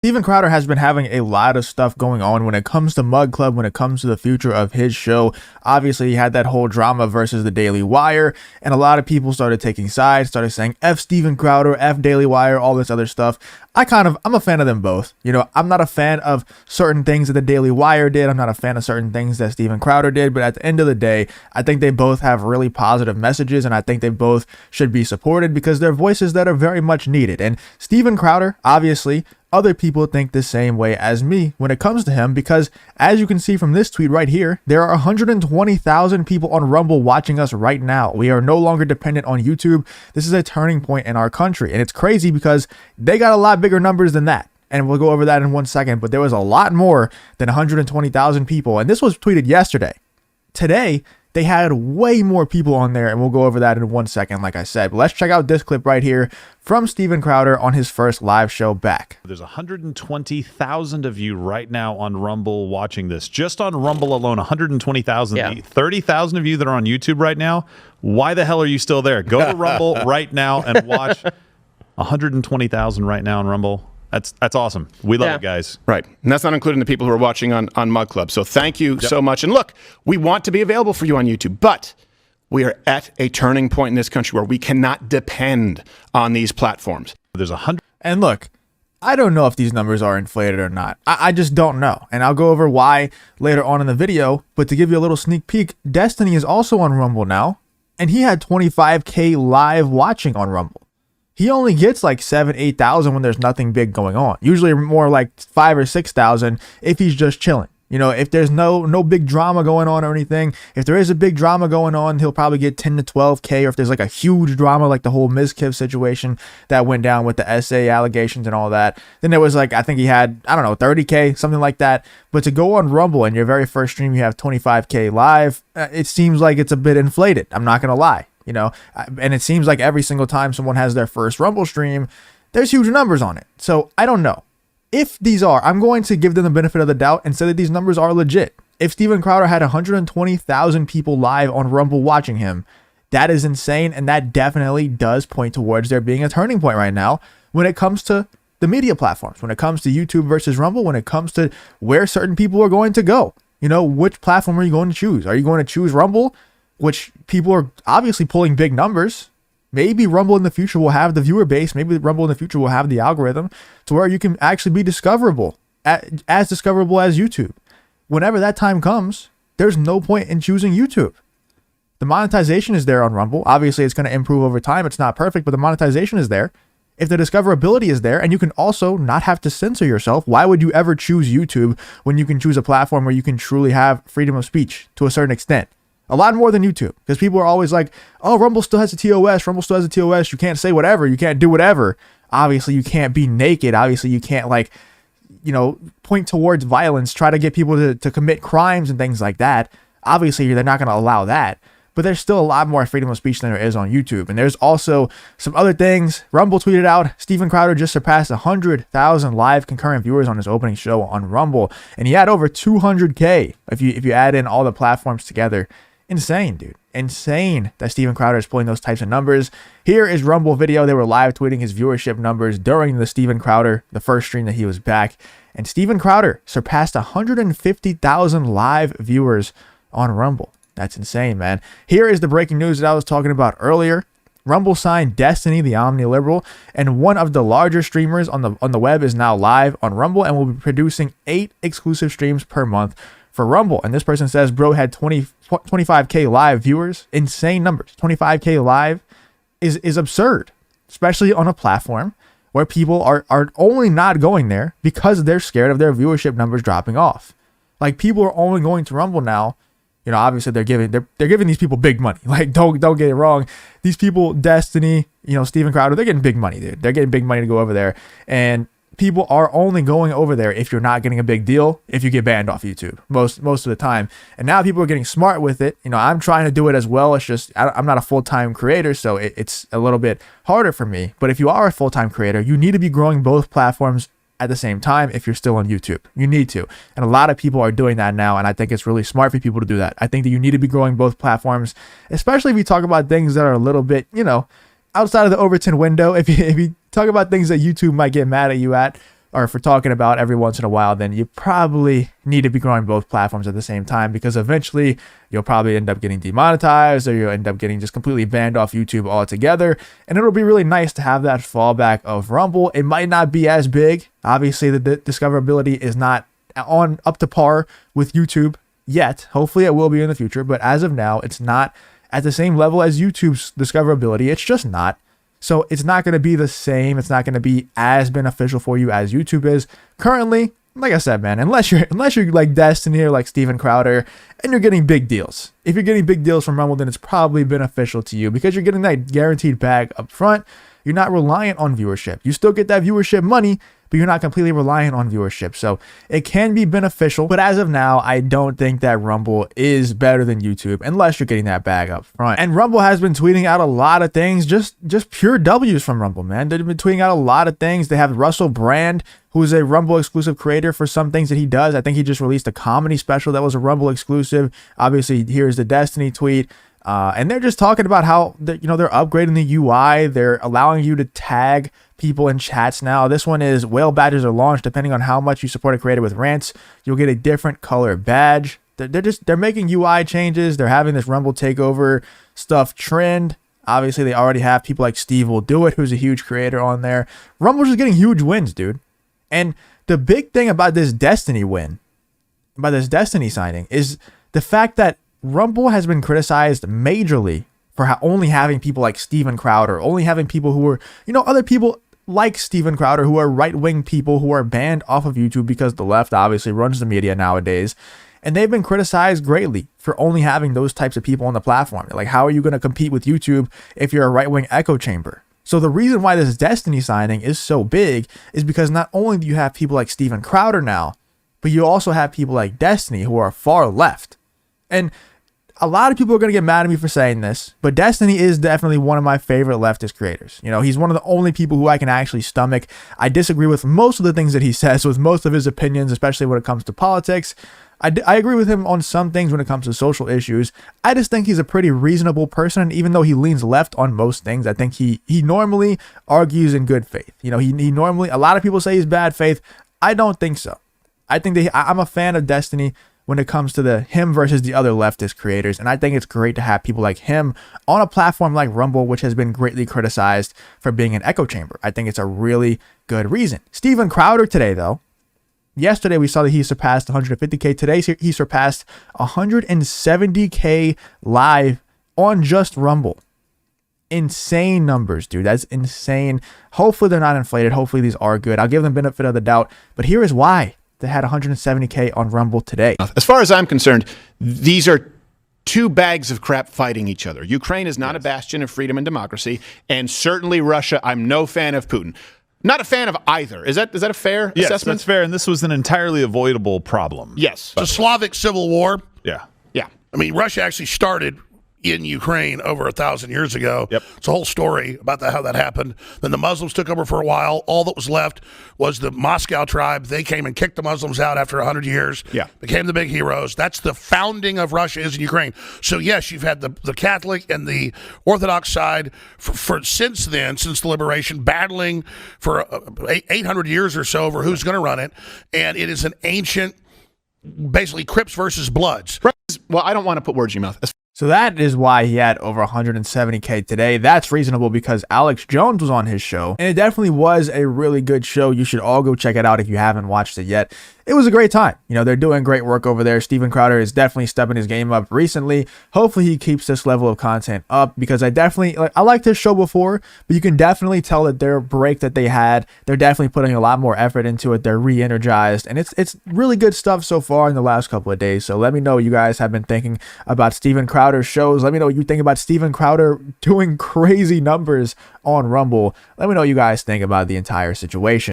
Steven Crowder has been having a lot of stuff going on when it comes to Mug Club, when it comes to the future of his show. Obviously, he had that whole drama versus the Daily Wire, and a lot of people started taking sides, started saying F Steven Crowder, F Daily Wire, all this other stuff. I'm a fan of them both. You know, I'm not a fan of certain things that the Daily Wire did. I'm not a fan of certain things that Steven Crowder did, but at the end of the day, I think they both have really positive messages, and I think they both should be supported because they're voices that are very much needed. And Steven Crowder, obviously, other people think the same way as me when it comes to him because, as you can see from this tweet right here, there are 120,000 people on Rumble watching us right now. We are no longer dependent on YouTube. This is a turning point in our country, and it's crazy because they got a lot bigger numbers than that. And we'll go over that in 1 second, but there was a lot more than 120,000 people, and this was tweeted yesterday. Today, they had way more people on there, and we'll go over that in 1 second, like I said. But let's check out this clip right here from Steven Crowder on his first live show back. There's 120,000 of you right now on Rumble watching this. Just on Rumble alone, 120,000. Yeah. 30,000 of you that are on YouTube right now. Why the hell are you still there? Go to Rumble right now and watch 120,000 right now on Rumble. That's awesome. We love it, guys. Right. And that's not including the people who are watching on Mug Club. So thank you so much. And look, we want to be available for you on YouTube, but we are at a turning point in this country where we cannot depend on these platforms. There's 100. And look, I don't know if these numbers are inflated or not. I just don't know. And I'll go over why later on in the video. But to give you a little sneak peek, Destiny is also on Rumble now. And he had 25K live watching on Rumble. He only gets like 8,000 when there's nothing big going on. Usually more like 5 or 6,000 if he's just chilling. You know, if there's no big drama going on or anything. If there is a big drama going on, he'll probably get 10 to 12K. Or if there's like a huge drama like the whole Mizkiv situation that went down with the SA allegations and all that, then there was like, I think he had, I don't know, 30K, something like that. But to go on Rumble in your very first stream, you have 25K live. It seems like it's a bit inflated. I'm not going to lie. You know, and it seems like every single time someone has their first Rumble stream, there's huge numbers on it. So I don't know. If these are, I'm going to give them the benefit of the doubt and say that these numbers are legit. If Steven Crowder had 120,000 people live on Rumble watching him, that is insane. And that definitely does point towards there being a turning point right now when it comes to the media platforms, when it comes to YouTube versus Rumble, when it comes to where certain people are going to go. You know, which platform are you going to choose? Are you going to choose Rumble, which people are obviously pulling big numbers? Maybe Rumble in the future will have the viewer base. Maybe Rumble in the future will have the algorithm to where you can actually be discoverable, as discoverable as YouTube. Whenever that time comes, there's no point in choosing YouTube. The monetization is there on Rumble. Obviously, it's going to improve over time. It's not perfect, but the monetization is there. If the discoverability is there, and you can also not have to censor yourself, why would you ever choose YouTube when you can choose a platform where you can truly have freedom of speech to a certain extent? A lot more than YouTube, because people are always like, oh, Rumble still has a TOS. Rumble still has a TOS. You can't say whatever. You can't do whatever. Obviously, you can't be naked. Obviously, you can't, like, you know, point towards violence, try to get people to commit crimes and things like that. Obviously, they're not going to allow that. But there's still a lot more freedom of speech than there is on YouTube. And there's also some other things. Rumble tweeted out, Steven Crowder just surpassed 100,000 live concurrent viewers on his opening show on Rumble. And he had over 200K if you add in all the platforms together. Insane, dude. Insane that Steven Crowder is pulling those types of numbers. Here is Rumble video. They were live tweeting his viewership numbers during the Steven Crowder, the first stream that he was back. And Steven Crowder surpassed 150,000 live viewers on Rumble. That's insane, man. Here is the breaking news that I was talking about earlier. Rumble signed Destiny, the omni-liberal, and one of the larger streamers on the web is now live on Rumble and will be producing 8 exclusive streams per month for Rumble. And this person says bro had 25K live viewers. Insane numbers. 25K live is absurd, especially on a platform where people are only not going there because they're scared of their viewership numbers dropping off. Like, people are only going to Rumble now. You know, obviously they're giving these people big money. Like, don't get it wrong. These people, Destiny, you know, Steven Crowder, they're getting big money, dude. They're getting big money to go over there. And people are only going over there if you're not getting a big deal, if you get banned off YouTube most of the time. And now people are getting smart with it. You know, I'm trying to do it as well. It's just I'm not a full-time creator, so it's a little bit harder for me. But if you are a full-time creator, you need to be growing both platforms at the same time if you're still on YouTube. You need to. And a lot of people are doing that now, and I think it's really smart for people to do that. I think that you need to be growing both platforms, especially if you talk about things that are a little bit, you know, outside of the Overton window. If you talk about things that YouTube might get mad at you at, or if we're talking about every once in a while, then you probably need to be growing both platforms at the same time, because eventually you'll probably end up getting demonetized, or you'll end up getting just completely banned off YouTube altogether. And it'll be really nice to have that fallback of Rumble. It might not be as big. Obviously, the discoverability is not on up to par with YouTube yet. Hopefully it will be in the future, but as of now, it's not at the same level as YouTube's discoverability. It's just not. So it's not going to be the same. It's not going to be as beneficial for you as YouTube is currently. Like I said, man, unless you're like Destiny or like Steven Crowder and you're getting big deals. If you're getting big deals from Rumble, then it's probably beneficial to you because you're getting that guaranteed bag up front. You're not reliant on viewership. You still get that viewership money, but you're not completely reliant on viewership. So it can be beneficial. But as of now, I don't think that Rumble is better than YouTube unless you're getting that bag up front. And Rumble has been tweeting out a lot of things, just pure W's from Rumble, man. They've been tweeting out a lot of things. They have Russell Brand, who's a Rumble exclusive creator for some things that he does. I think he just released a comedy special that was a Rumble exclusive. Obviously, here's the Destiny tweet. And they're just talking about how they're upgrading the UI. They're allowing you to tag people in chats now. This one is whale badges are launched. Depending on how much you support a creator with rants, you'll get a different color badge. They're making UI changes. They're having this Rumble takeover stuff trend. Obviously, they already have people like Steve Will Do It, who's a huge creator on there. Rumble's just getting huge wins, dude. And the big thing about this Destiny win, about this Destiny signing, is the fact that Rumble has been criticized majorly for only having people like Steven Crowder, only having people who are, other people like Steven Crowder who are right-wing people who are banned off of YouTube because the left obviously runs the media nowadays. And they've been criticized greatly for only having those types of people on the platform. Like, how are you going to compete with YouTube if you're a right-wing echo chamber? So the reason why this Destiny signing is so big is because not only do you have people like Steven Crowder now, but you also have people like Destiny who are far left. And a lot of people are going to get mad at me for saying this, but Destiny is definitely one of my favorite leftist creators. He's one of the only people who I can actually stomach. I disagree with most of the things that he says, with most of his opinions, especially when it comes to politics. I agree with him on some things when it comes to social issues. I just think he's a pretty reasonable person, and even though he leans left on most things, I think he normally argues in good faith. He normally, a lot of people say he's bad faith. I don't think so. I think that I'm a fan of Destiny when it comes to him versus the other leftist creators. And I think it's great to have people like him on a platform like Rumble, which has been greatly criticized for being an echo chamber. I think it's a really good reason. Steven Crowder today, though, yesterday we saw that he surpassed 150K. Today he surpassed 170K live on just Rumble. Insane numbers, dude. That's insane. Hopefully they're not inflated. Hopefully these are good. I'll give them benefit of the doubt. But here is why they had 170K on Rumble today. As far as I'm concerned, these are two bags of crap fighting each other. Ukraine is not a bastion of freedom and democracy, and certainly Russia. I'm no fan of Putin. Not a fan of either. Is that a fair assessment? Yes, that's fair, and this was an entirely avoidable problem. Yes. It's a Slavic civil war. Yeah. Yeah. I mean, Russia actually started in Ukraine over 1,000 years ago. Yep. It's a whole story about how that happened. Then the Muslims took over for a while. All that was left was the Moscow tribe. They came and kicked the Muslims out after 100 years. Yeah. Became the big heroes. That's the founding of Russia is in Ukraine. So, yes, you've had the Catholic and the Orthodox side for since then, since the liberation, battling for 800 years or so over who's going to run it. And it is an ancient, basically, Crips versus Bloods. Well, I don't want to put words in your mouth. So that is why he had over 170K today. That's reasonable because Alex Jones was on his show, and it definitely was a really good show. You should all go check it out if you haven't watched it yet. It was a great time. They're doing great work over there. Steven Crowder is definitely stepping his game up recently. Hopefully he keeps this level of content up because I liked his show before, but you can definitely tell that their break that they had, they're definitely putting a lot more effort into it. They're re-energized, and it's really good stuff so far in the last couple of days. So let me know what you guys have been thinking about Steven Crowder's shows. Let me know what you think about Steven Crowder doing crazy numbers on Rumble. Let me know what you guys think about the entire situation.